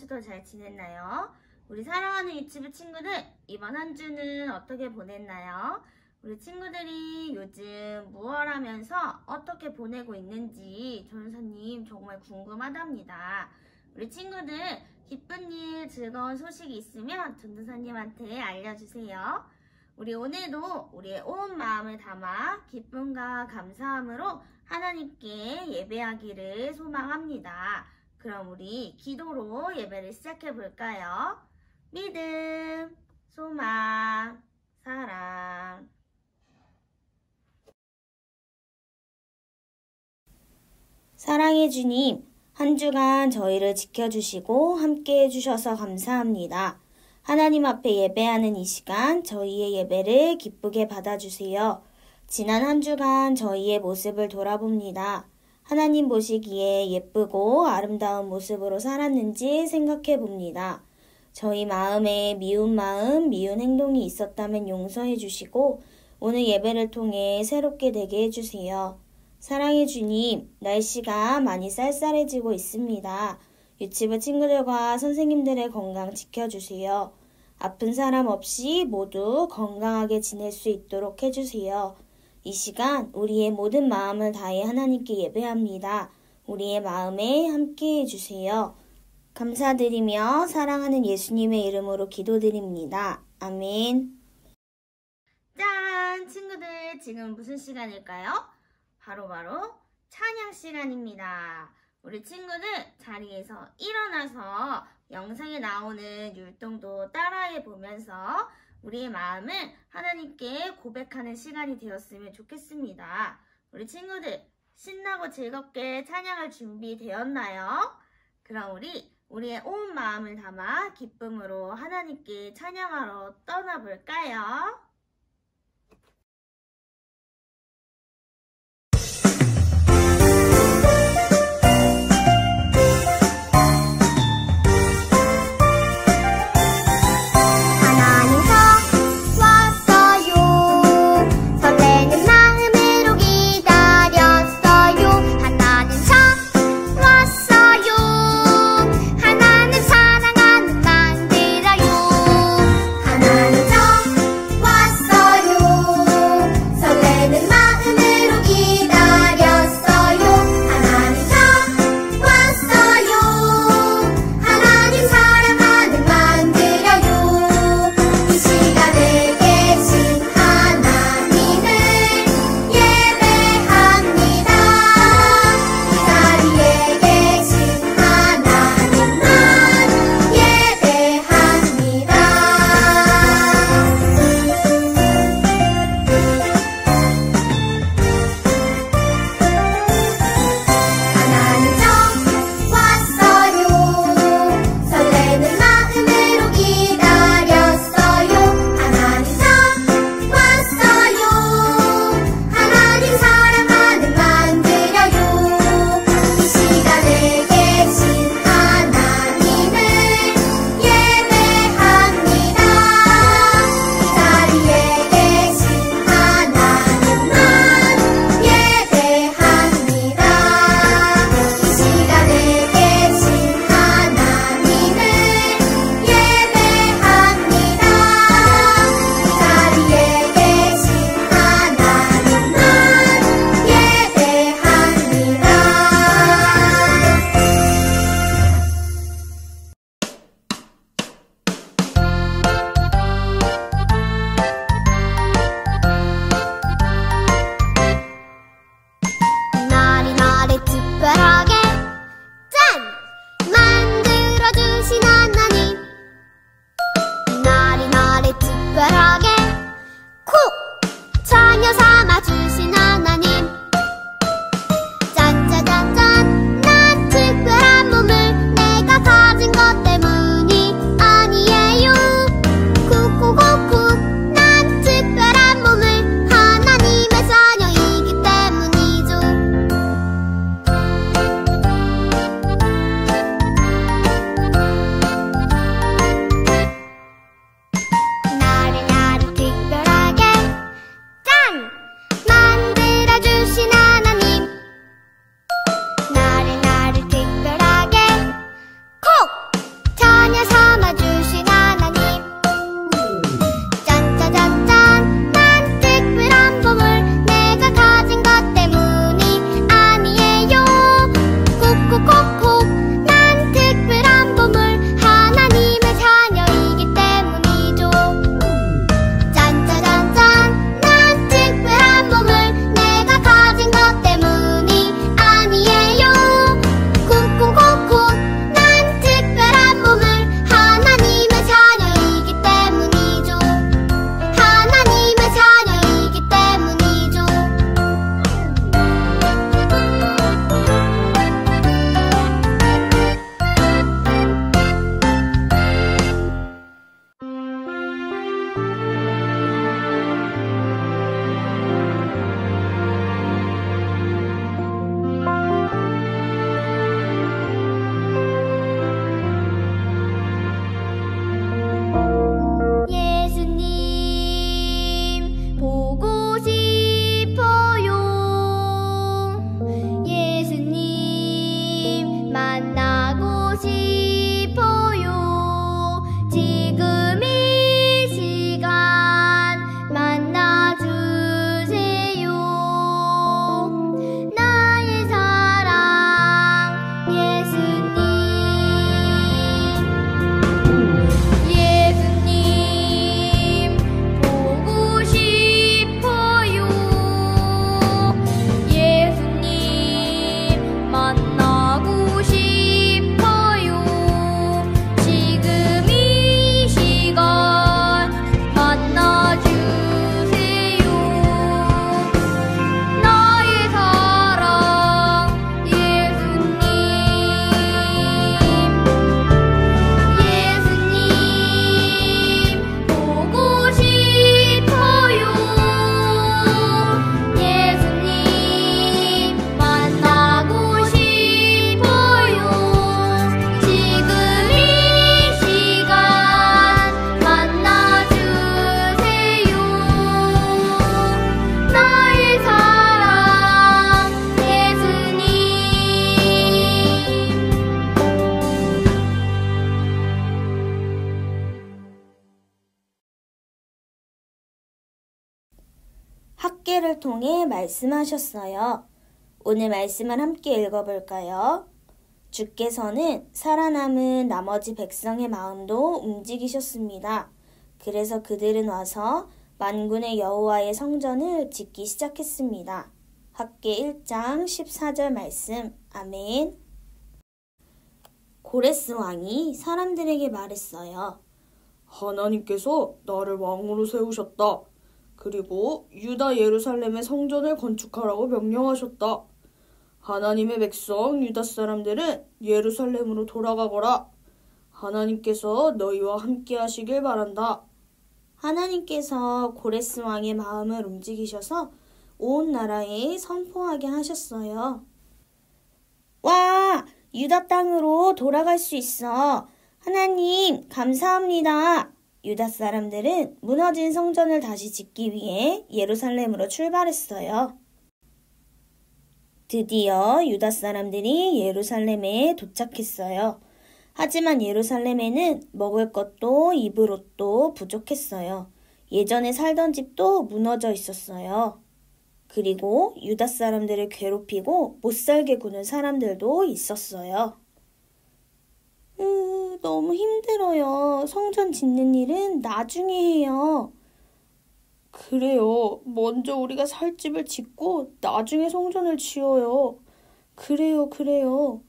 주도 잘 지냈나요? 우리 사랑하는 유치부 친구들, 이번 한 주는 어떻게 보냈나요? 우리 친구들이 요즘 무얼 하면서 어떻게 보내고 있는지 전도사님 정말 궁금하답니다. 우리 친구들, 기쁜 일, 즐거운 소식이 있으면 전도사님한테 알려주세요. 우리 오늘도 우리의 온 마음을 담아 기쁨과 감사함으로 하나님께 예배하기를 소망합니다. 그럼 우리 기도로 예배를 시작해 볼까요? 믿음, 소망, 사랑. 사랑의 주님, 한 주간 저희를 지켜주시고 함께 해주셔서 감사합니다. 하나님 앞에 예배하는 이 시간 저희의 예배를 기쁘게 받아주세요. 지난 한 주간 저희의 모습을 돌아봅니다. 하나님 보시기에 예쁘고 아름다운 모습으로 살았는지 생각해 봅니다. 저희 마음에 미운 마음, 미운 행동이 있었다면 용서해 주시고 오늘 예배를 통해 새롭게 되게 해주세요. 사랑의 주님, 날씨가 많이 쌀쌀해지고 있습니다. 유치부 친구들과 선생님들의 건강 지켜주세요. 아픈 사람 없이 모두 건강하게 지낼 수 있도록 해주세요. 이 시간 우리의 모든 마음을 다해 하나님께 예배합니다. 우리의 마음에 함께 해주세요. 감사드리며 사랑하는 예수님의 이름으로 기도드립니다. 아멘. 짠! 친구들, 지금 무슨 시간일까요? 바로 찬양 시간입니다. 우리 친구들 자리에서 일어나서 영상에 나오는 율동도 따라해 보면서 우리의 마음을 하나님께 고백하는 시간이 되었으면 좋겠습니다. 우리 친구들 신나고 즐겁게 찬양할 준비 되었나요? 그럼 우리의 온 마음을 담아 기쁨으로 하나님께 찬양하러 떠나볼까요? 학계를 통해 말씀하셨어요. 오늘 말씀을 함께 읽어볼까요? 주께서는 살아남은 나머지 백성의 마음도 움직이셨습니다. 그래서 그들은 와서 만군의 여호와의 성전을 짓기 시작했습니다. 학계 1장 14절 말씀. 아멘. 고레스 왕이 사람들에게 말했어요. 하나님께서 나를 왕으로 세우셨다. 그리고 유다 예루살렘의 성전을 건축하라고 명령하셨다. 하나님의 백성 유다 사람들은 예루살렘으로 돌아가거라. 하나님께서 너희와 함께 하시길 바란다. 하나님께서 고레스 왕의 마음을 움직이셔서 온 나라에 선포하게 하셨어요. 와! 유다 땅으로 돌아갈 수 있어. 하나님, 감사합니다. 유다 사람들은 무너진 성전을 다시 짓기 위해 예루살렘으로 출발했어요. 드디어 유다 사람들이 예루살렘에 도착했어요. 하지만 예루살렘에는 먹을 것도 입을 옷도 부족했어요. 예전에 살던 집도 무너져 있었어요. 그리고 유다 사람들을 괴롭히고 못살게 구는 사람들도 있었어요. 너무 힘들어요. 성전 짓는 일은 나중에 해요. 그래요. 먼저 우리가 살 집을 짓고 나중에 성전을 지어요. 그래요.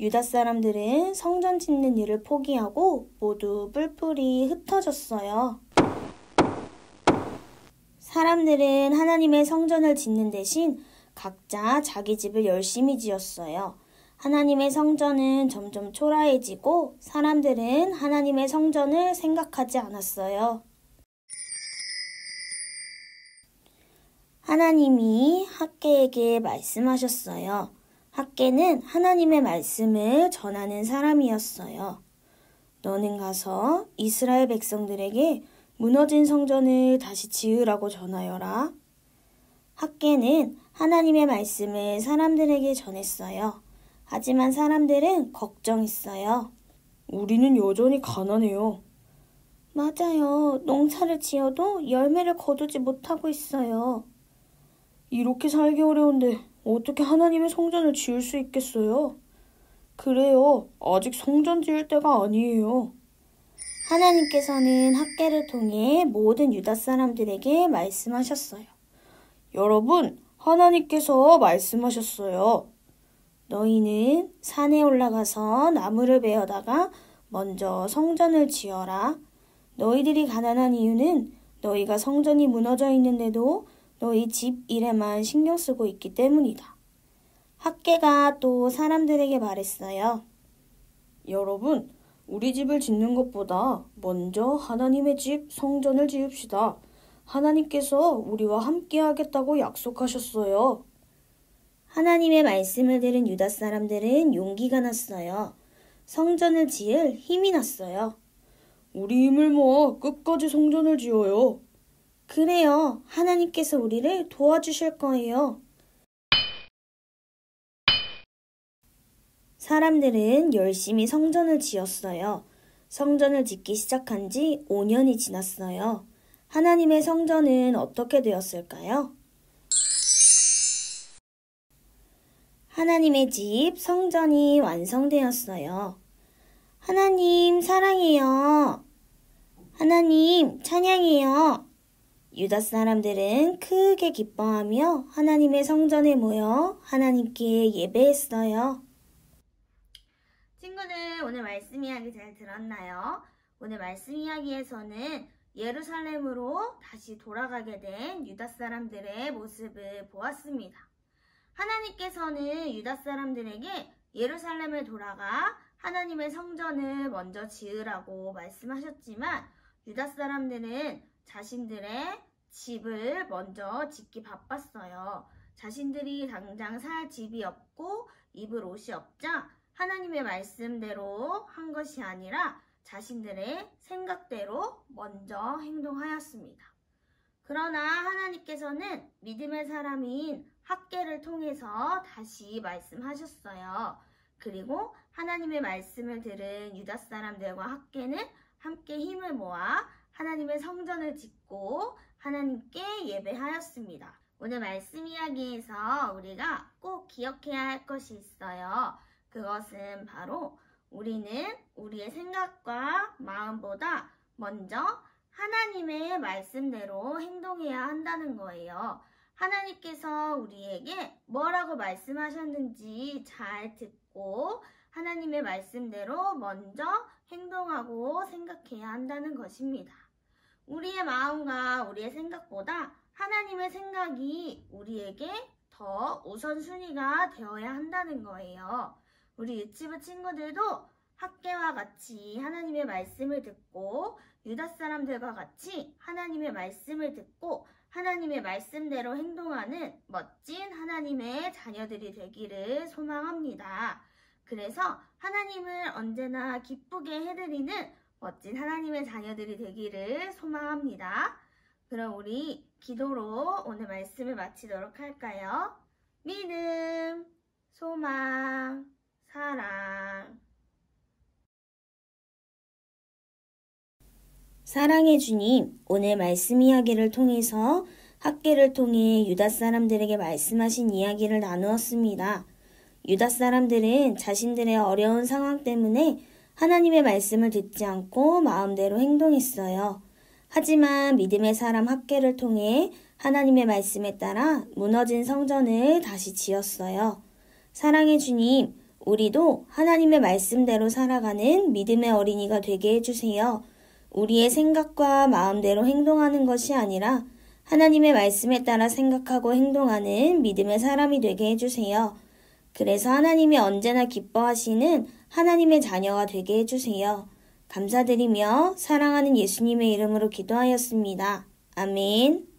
유다 사람들은 성전 짓는 일을 포기하고 모두 뿔뿔이 흩어졌어요. 사람들은 하나님의 성전을 짓는 대신 각자 자기 집을 열심히 지었어요. 하나님의 성전은 점점 초라해지고 사람들은 하나님의 성전을 생각하지 않았어요. 하나님이 학계에게 말씀하셨어요. 학계는 하나님의 말씀을 전하는 사람이었어요. 너는 가서 이스라엘 백성들에게 무너진 성전을 다시 지으라고 전하여라. 학계는 하나님의 말씀을 사람들에게 전했어요. 하지만 사람들은 걱정했어요. 우리는 여전히 가난해요. 맞아요. 농사를 지어도 열매를 거두지 못하고 있어요. 이렇게 살기 어려운데 어떻게 하나님의 성전을 지을 수 있겠어요? 그래요. 아직 성전 지을 때가 아니에요. 하나님께서는 학계를 통해 모든 유다 사람들에게 말씀하셨어요. 여러분, 하나님께서 말씀하셨어요. 너희는 산에 올라가서 나무를 베어다가 먼저 성전을 지어라. 너희들이 가난한 이유는 너희가 성전이 무너져 있는데도 너희 집 일에만 신경 쓰고 있기 때문이다. 학계가 또 사람들에게 말했어요. 여러분, 우리 집을 짓는 것보다 먼저 하나님의 집 성전을 지읍시다. 하나님께서 우리와 함께 하겠다고 약속하셨어요. 하나님의 말씀을 들은 유다 사람들은 용기가 났어요. 성전을 지을 힘이 났어요. 우리 힘을 모아 끝까지 성전을 지어요. 그래요. 하나님께서 우리를 도와주실 거예요. 사람들은 열심히 성전을 지었어요. 성전을 짓기 시작한 지 5년이 지났어요. 하나님의 성전은 어떻게 되었을까요? 하나님의 집 성전이 완성되었어요. 하나님 사랑해요. 하나님 찬양해요. 유다 사람들은 크게 기뻐하며 하나님의 성전에 모여 하나님께 예배했어요. 친구들, 오늘 말씀 이야기 잘 들었나요? 오늘 말씀 이야기에서는 예루살렘으로 다시 돌아가게 된 유다 사람들의 모습을 보았습니다. 하나님께서는 유다 사람들에게 예루살렘에 돌아가 하나님의 성전을 먼저 지으라고 말씀하셨지만 유다 사람들은 자신들의 집을 먼저 짓기 바빴어요. 자신들이 당장 살 집이 없고 입을 옷이 없자 하나님의 말씀대로 한 것이 아니라 자신들의 생각대로 먼저 행동하였습니다. 그러나 하나님께서는 믿음의 사람인 학계를 통해서 다시 말씀하셨어요. 그리고 하나님의 말씀을 들은 유다 사람들과 학계는 함께 힘을 모아 하나님의 성전을 짓고 하나님께 예배하였습니다. 오늘 말씀 이야기에서 우리가 꼭 기억해야 할 것이 있어요. 그것은 바로 우리는 우리의 생각과 마음보다 먼저 하나님의 말씀대로 행동해야 한다는 거예요. 하나님께서 우리에게 뭐라고 말씀하셨는지 잘 듣고 하나님의 말씀대로 먼저 행동하고 생각해야 한다는 것입니다. 우리의 마음과 우리의 생각보다 하나님의 생각이 우리에게 더 우선순위가 되어야 한다는 거예요. 우리 유치부 친구들도 학계와 같이 하나님의 말씀을 듣고 유다 사람들과 같이 하나님의 말씀을 듣고 하나님의 말씀대로 행동하는 멋진 하나님의 자녀들이 되기를 소망합니다. 그래서 하나님을 언제나 기쁘게 해드리는 멋진 하나님의 자녀들이 되기를 소망합니다. 그럼 우리 기도로 오늘 말씀을 마치도록 할까요? 믿음, 소망, 사랑. 사랑의 주님, 오늘 말씀 이야기를 통해서 학계를 통해 유다 사람들에게 말씀하신 이야기를 나누었습니다. 유다 사람들은 자신들의 어려운 상황 때문에 하나님의 말씀을 듣지 않고 마음대로 행동했어요. 하지만 믿음의 사람 학계를 통해 하나님의 말씀에 따라 무너진 성전을 다시 지었어요. 사랑의 주님, 우리도 하나님의 말씀대로 살아가는 믿음의 어린이가 되게 해주세요. 우리의 생각과 마음대로 행동하는 것이 아니라 하나님의 말씀에 따라 생각하고 행동하는 믿음의 사람이 되게 해주세요. 그래서 하나님이 언제나 기뻐하시는 하나님의 자녀가 되게 해주세요. 감사드리며 사랑하는 예수님의 이름으로 기도하였습니다. 아멘.